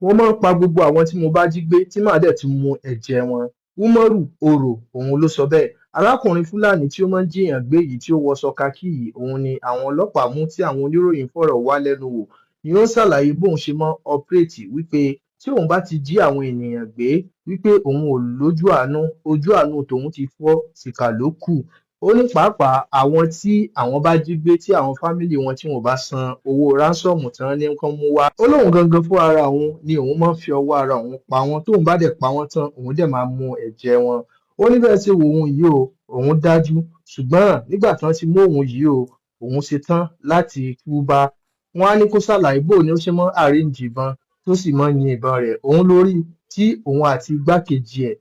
Wọ́n máa ń pa gbogbo àwọn tí mo bá jí gbé tí màá dẹ̀ tún mu ẹ̀jẹ̀ wọn. Umaru Oro òun ló sọ bẹ́ẹ̀. Arákùnrin Fúlàní tí ó máa ń jiyàn gbé yìí tí ó wọṣọ kakí yìí òun ni àwọn ọlọ́pàá mú tí àwọn oníròyìn fọ̀rọ̀ wá lẹ́nu wò ni ó ṣàlàyé bóun ṣe máa ń ọpírètì wípé tí òun bá ti jí àwọn ènìyàn gbé wípé òun ò lójú àánú, ojú àánú tòun ti fọ́ tìkà ló kù. Ó ní pàápàá àwọn tí àwọn bá jí gbé tí àwọn fámìlì wọn tí wọn bá san owó ránsọ̀mù tán ní kán mú wá. Ó lóun gangan fún ara òun ni òun máa ń fi ọwọ́ ara òun pa wọ́n, tóun bá dẹ̀ pa wọ́n tán òun dẹ̀ máa mu ẹ̀jẹ̀ wọn. Ó ní bẹ́ẹ̀ ṣe wo òun yìí o, òun dájú, ṣùgbọ́n nígbà tí wọ́n ti mú òun yìí o, òun ṣetán láti túbá. Wọ́n á ní kó ṣàlàyé bóo ni ó ṣe máa ń àríǹjì ìbọn tó sì máa ń yin ìbọn rẹ̀. Òun lórí tí òun àti igbákejì ẹ̀,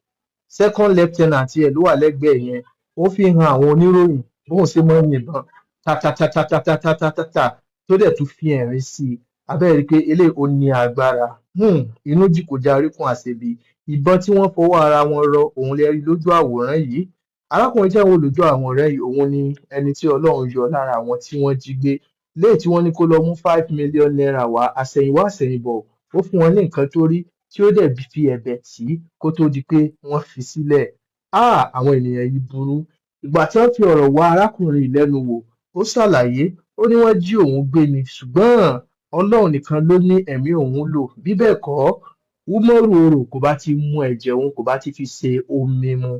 second lieutenant ẹ̀ ló wà lẹ́gbẹ̀ẹ́ yẹn, ó fi hàn àwọn oníròyìn bóun ṣe máa ń yìnbọn ta tó dẹ̀ tún fi ẹ̀rín sí i. Abẹ́rẹ́ rí i pé eléyìí ó ní agbára. Inú jì kò já oríkùn àṣebi. Ìbọn tí wọ́n fọwọ́ ara wọn rọ òun lè rí lójú àwòrán yìí. Arákùnrin tí àwọn olùjọ àwòrán yìí òun ni ẹni tí Ọlọ́run yọ lára àwọn tí wọ́n jí gbé. Léyìí tí wọ́n ní kó lọ mú 5 million naira wá àsẹ̀yìnwá àsẹ̀yìnbọ̀. Ó fún wọn ní nǹkan tó rí tí ó dẹ̀ fi ẹ̀bẹ̀ tì í kó tó di pé wọ́n fi sílẹ̀. Àwọn ènìyàn yìí burú. Ìgbà tí wọ́n fi ọ̀rọ̀ wá arákùnrin yìí lẹ́nu wò, ó ṣàlàyé, ó ní wọ́n jí òun gbé ni ṣùgbọ́n Ọlọ́run nìkan ló ní ẹ̀mí òun lò. Bí bẹ́ẹ̀ kọ́, Umaru Oro kò bá ti mu ẹ̀jẹ̀ òun, kò bá ti fi ṣe omi mu.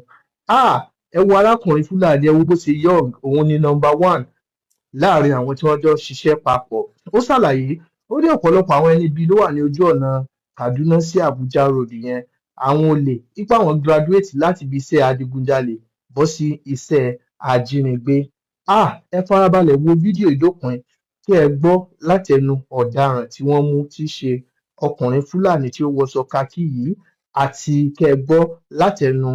Ẹ wo arákùnrin Fúlàní, ẹ wo bó ṣe young, òun ni number 1 láàrin àwọn tí wọ́n jọ ṣiṣẹ́ papọ̀. Ó ṣàlàyé, ó ní ọ̀pọ̀lọpọ̀ àwọn ẹni ibi ló wà ní ojú ọ̀nà Kaduna sí Abuja road yẹn. Àwọn olè, ipá wọn graduate láti ibi iṣẹ́ adigunjalè bọ́ sí iṣẹ́ ajínigbé. Ẹ farabalẹ̀ wo fídíò ìdópin kí ẹ gbọ́ látẹnu ọ̀daràn tí wọ́n mú tí í ṣe ọkùnrin Fúlàní tí ó wọṣọ kakí yìí àti kí ẹ gbọ́ látẹnu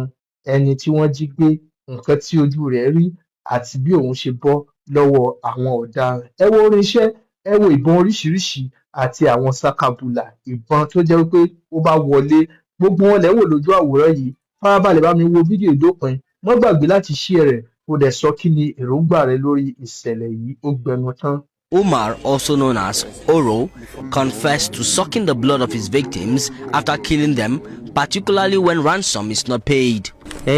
ẹni tí wọ́n jí gbé, nǹkan tí ojú rẹ̀ rí àti bí òun ṣe bọ́ lọ́wọ́ àwọn ọ̀daràn. Ẹ wo irinṣẹ́, ẹ wo ìbọn oríṣiríṣi àti àwọn sakabula ìbọn tó jẹ́ wípé ó bá wọlé. Gbogbo wọn lẹ̀ ń wò lójú àwòrán yìí. Farabalẹ̀ bá mi wo fídíò ìdópin. Má gbàgbé láti share rẹ̀ kó dẹ̀ sọ kí ni èròǹgbà rẹ lórí ìṣẹ̀lẹ̀ yìí. Ó gbẹnu tán. Umar, also known as Oro, confessed to sucking the blood of his victims after killing them, particularly when ransom is not paid. I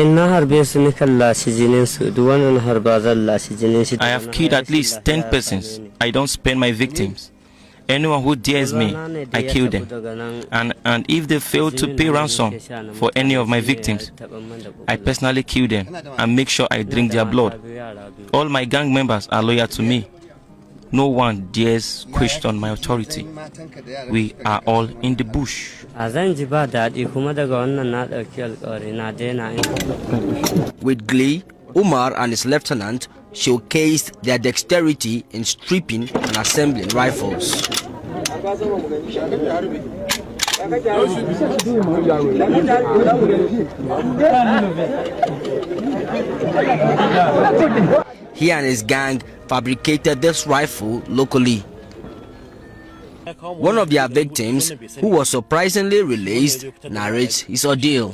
have killed at least 10 persons. I don't spare my victims. Anyone who dares me, I kill them. And if they fail to pay ransom for any of my victims, I personally kill them and make sure I drink their blood. All my gang members are loyal to me. No one dares question my authority. We are all in the bush. With glee, Umar and his lieutenant showcased their dexterity in stripping and assembling rifles. He and his gang fabricated this rifle locally. One of their victims, who was surprisingly released, narrates his ordeal.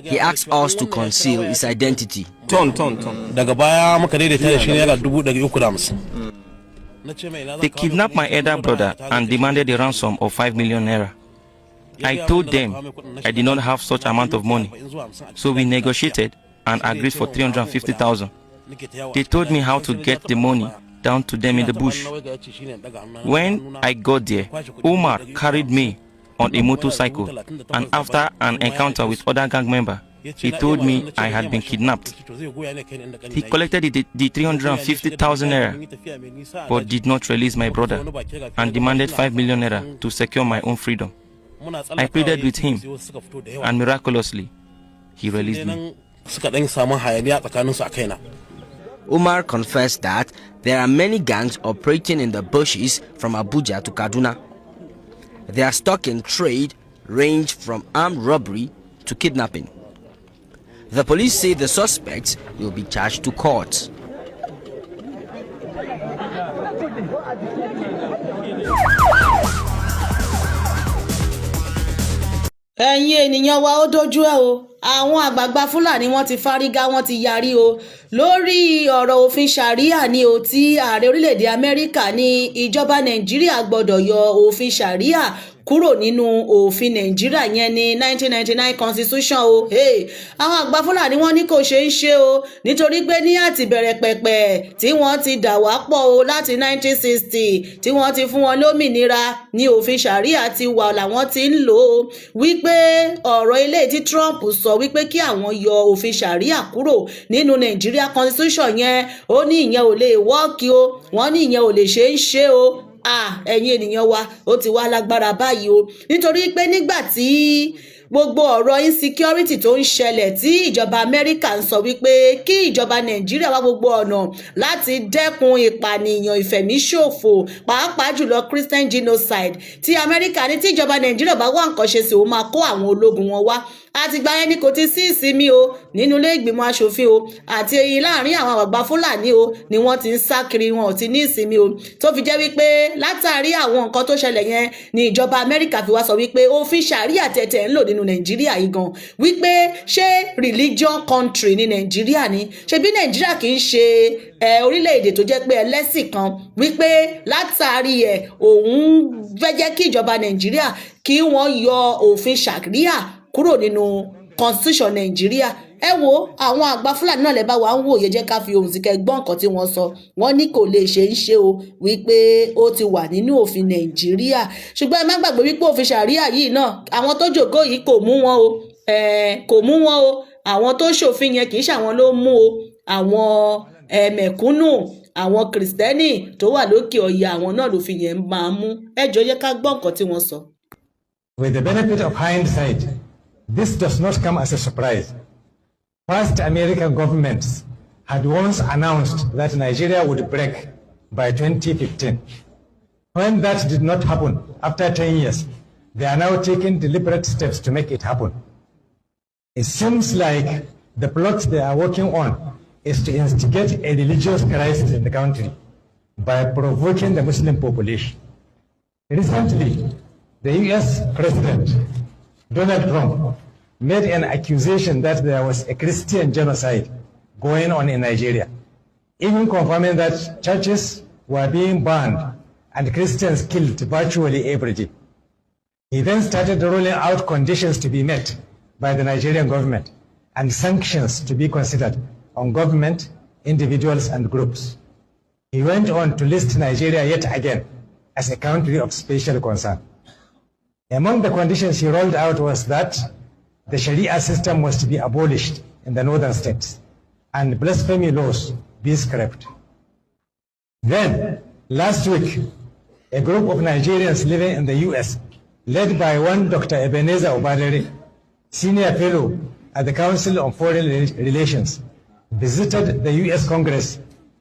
He asked us to conceal his identity. They kidnapped my elder brother and demanded a ransom of 5 million naira. I told them I did not have such amount of money, so we negotiated and agreed for 350,000. They told me how to get the money down to them in the bush. When I got there, Umar carried me on a motorcycle, and after an encounter with other gang members, he told me I had been kidnapped. He collected the 350,000 naira, but did not release my brother, and demanded 5 million naira to secure my own freedom. I pleaded with him, and miraculously, he released me. Umar confessed that there are many gangs operating in the bushes from Abuja to Kaduna. Their stock in trade range from armed robbery to kidnapping. The police say the suspects will be charged to court. Ẹ̀yin ènìyàn wa ó dojú ẹ̀ o, àwọn àgbààgbà Fúlàní wọ́n ti fárígá wọ́n ti yarí o lórí ọ̀rọ̀ òfin Sharia ni o tí ààrẹ orílẹ̀-èdè Amẹ́ríkà ní ìjọba Nàìjíríà gbọ́dọ̀ yọ òfin Sharia kúrò nínú òfin Nàìjíríà yẹn ní 1999 constitution o. Àwọn àgbà Fúlàní wọ́n ní kò ṣe ń ṣe o nítorí pé ní àtìbẹ̀rẹ̀ pẹ̀pẹ̀ tí wọ́n ti dà wá pọ̀ o láti 1960 tí wọ́n ti fún wọn lómìnira ní òfin Sharia ti wà làwọn ti ń lò ó wípé ọ̀rọ̀ ilé tí Trump sọ wípé kí àwọn yọ òfin Sharia kúrò nínú Nigeria constitution yẹn ó ní ìyẹn ò lè wọ́ọ̀kì o wọ́n ní ìyẹn ò lè ṣe ń ṣe o. Ẹ̀yin ènìyàn wa ó ti wá lágbára báyìí o nítorí pé nígbà tí gbogbo ọ̀rọ̀ insecurity tó ń ṣẹlẹ̀ tí ìjọba Amẹ́ríkà ń sọ wípé kí ìjọba Nàìjíríà wá gbogbo ọ̀nà láti dẹ́kun ìpànìyàn ìfẹ̀míṣòfò pàápàá jùlọ Christian genocide tí Amẹ́ríkà ní tí ìjọba Nàìjíríà bá wá nǹkan ṣe sí ó máa kó àwọn ológun wọn wá àtìgbà yẹn ni kò ti sí ìsinmi o nínú ilé ìgbìmọ̀ aṣòfin o àti èyí láàrin àwọn àgbà Fúlàní o ni wọ́n ti ń sá kiri wọn ò ti ní ìsinmi o tó fi jẹ́ wípé látàrí àwọn nǹkan tó ṣẹlẹ̀ yẹn ni ìjọba Amẹ́ríkà fi wá sọ wípé òfin Sharia tẹ̀tẹ̀ ń lò nínú Nàìjíríà yìí gan wípé ṣé religion country ní Nàìjíríà ni ṣebí Nàìjíríà kì í ṣe orílẹ̀-èdè tó jẹ́ pé ẹlẹ́sìn kan wípé látàrí òun fẹ́ jẹ́ kí ìjọba Nàìjíríà kí wọ́n yọ òfin Sharia kúrò nínú constitution Nàìjíríà. Ẹ wo àwọn àgbà Fúlàní náà lè bá wa ń wòye jẹ́ ká fi ohùn sí kẹ́ gbọ́ nǹkan tí wọ́n sọ wọ́n ní kò lè ṣe ń ṣe o wípé ó ti wà nínú òfin Nàìjíríà ṣùgbọ́n ẹ má gbàgbé wípé òfin Sharia yìí náà àwọn tó jòkó yìí kò mú wọn o kò mú wọn o àwọn tó ṣòfin yẹn kì í ṣàwọn ló mú o àwọn mẹ̀kúnnù àwọn Kìrìsìtẹ́nì tó wà lókè ọ̀yà àwọn náà lòfin yẹn máa mú. Ẹ jọ̀ọ́ jẹ́ ká gbọ́ nǹkan tí wọ́n sọ. With the benefit of hindsight, this does not come as a surprise. Past American governments had once announced that Nigeria would break by 2015. When that did not happen, after 10 years, they are now taking deliberate steps to make it happen. It seems like the plot they are working on is to instigate a religious crisis in the country by provoking the Muslim population. Recently, the US President, Donald Trump, made an accusation that there was a Christian genocide going on in Nigeria, even confirming that churches were being burned and Christians killed virtually every day. He then started rolling out conditions to be met by the Nigerian government and sanctions to be considered on government, individuals, and groups. He went on to list Nigeria yet again as a country of special concern. Among the conditions he rolled out was that the Sharia system was to be abolished in the northern states and blasphemy laws be scrapped. Then, last week, a group of Nigerians living in the US, led by one Dr. Ebenezer Obadere, senior fellow at the Council on Foreign Relations, visited the US Congress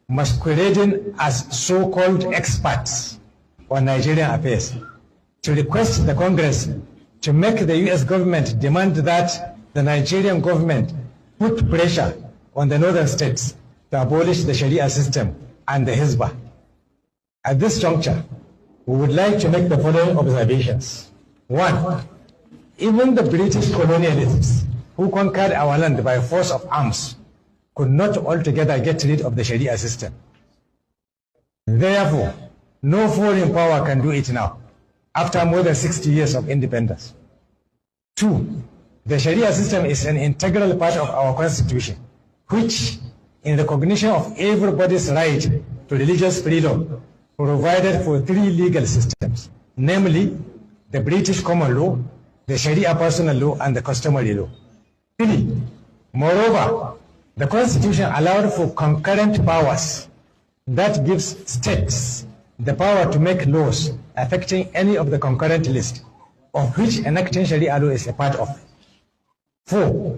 masquerading as so-called experts on Nigerian affairs to request the Congress to make the US government demand that the Nigerian government put pressure on the northern states to abolish the Sharia system and the Hizbah. At this juncture, we would like to make the following observations. One, even the British colonialists who conquered our land by force of arms could not altogether get rid of the Sharia system. Therefore, no foreign power can do it now, after more than 60 years of independence. Two, the Sharia system is an integral part of our constitution, which, in recognition of everybody's right to religious freedom, provided for three legal systems, namely the British common law, the Sharia personal law, and the customary law. Three, moreover, the Constitution allowed for concurrent powers that gives states the power to make laws affecting any of the concurrent list, of which enacting Sharia law is a part of. Four,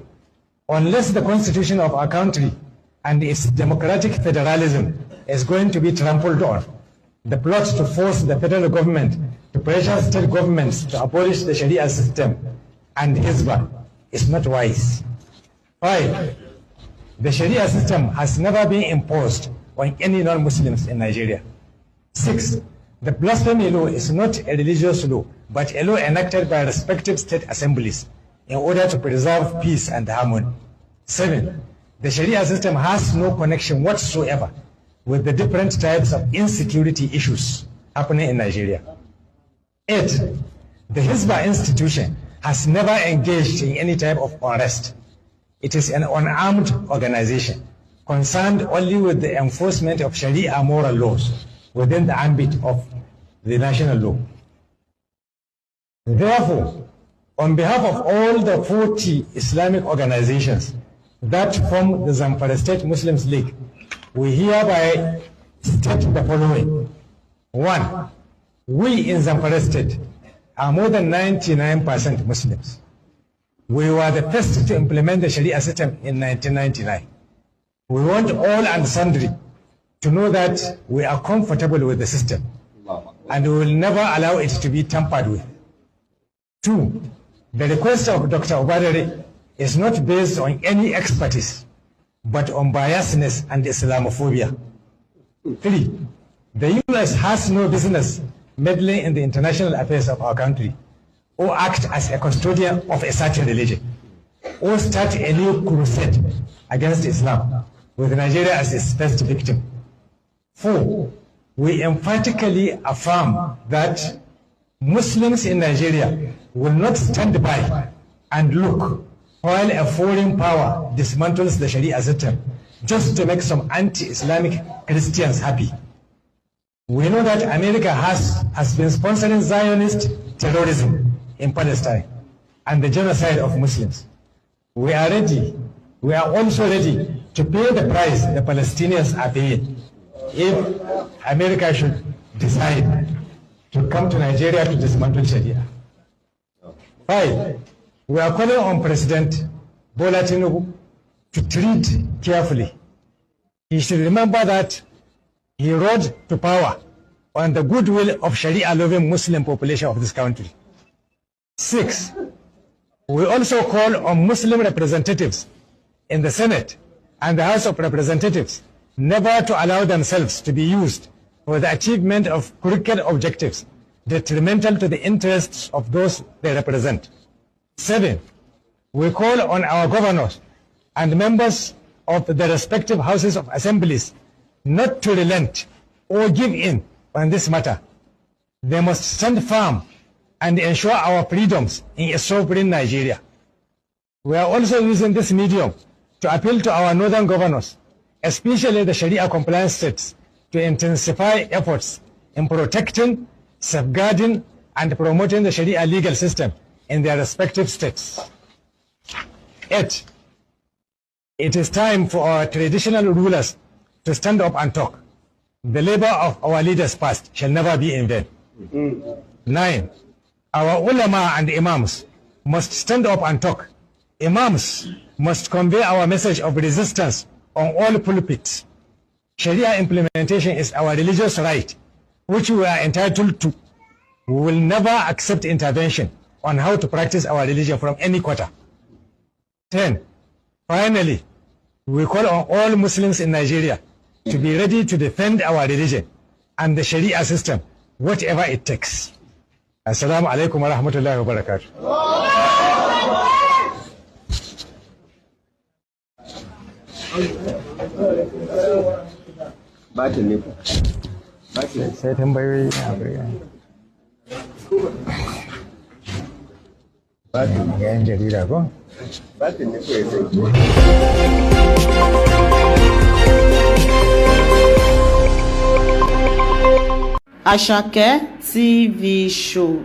unless the Constitution of our country and its democratic federalism is going to be trampled on, the plot to force the federal government to pressure state governments to abolish the Sharia system and Hizbah is not wise. Five, the Sharia system has never been imposed on any non-Muslims in Nigeria. Six, the blasphemy law is not a religious law, but a law enacted by respective state assemblies in order to preserve peace and harmony. 7, the Sharia system has no connection whatsoever with the different types of insecurity issues happening in Nigeria. 8, the Hizbah institution has never engaged in any type of unrest. It is an unarmed organization concerned only with the enforcement of Sharia moral laws within the ambit of the national law. Therefore, on behalf of all the 40 Islamic organizations that form the Zamfara State Muslims League, we hereby state the following. 1, we in Zamfara State are more than 99% Muslims. We were the first to implement the Sharia system in 1999. We want all and sundry to know that we are comfortable with the system and we will never allow it to be tampered with. 2, the request of Dr. Obadere is not based on any expertise, but on biasness and Islamophobia. 3, the U.S. has no business meddling in the international affairs of our country, or act as a custodian of a certain religion, or start a new crusade against Islam, with Nigeria as its first victim. 4, we emphatically affirm that Muslims in Nigeria will not stand by and look while a foreign power dismantles the Sharia system just to make some anti-Islamic Christians happy. We know that America has been sponsoring Zionist terrorism in Palestine and the genocide of Muslims. We are also ready to pay the price the Palestinians are paying if America should decide to come to Nigeria to dismantle Sharia. 5, we are calling on President Bola Tinubu to treat carefully. He should remember that he rose to power on the goodwill of Sharia-loving Muslim population of this country. 6, we also call on Muslim representatives in the Senate and the House of Representatives never to allow themselves to be used for the achievement of crooked objectives detrimental to the interests of those they represent. 7, we call on our governors and members of the respective houses of assemblies not to relent or give in on this matter. They must stand firm and ensure our freedoms in a sovereign Nigeria. We are also using this medium to appeal to our northern governors, especially the Sharia compliant states, to intensify efforts in protecting, safeguarding, and promoting the Sharia legal system in their respective states. 8, it is time for our traditional rulers to stand up and talk. The labor of our leaders past shall never be in vain. 9, our ulama and imams must stand up and talk. Imams must convey our message of resistance on all pulpits. Sharia implementation is our religious right, which we are entitled to. We will never accept intervention on how to practice our religion from any quarter. 10, finally, we call on all Muslims in Nigeria to be ready to defend our religion and the Sharia system, whatever it takes. Assalamu alaikum wa rahmatullahi wa barakatuh. Sai tambayoyi a bayan. Batin yan jarida ko? Batin ne ko Àṣàkẹ́ TV show.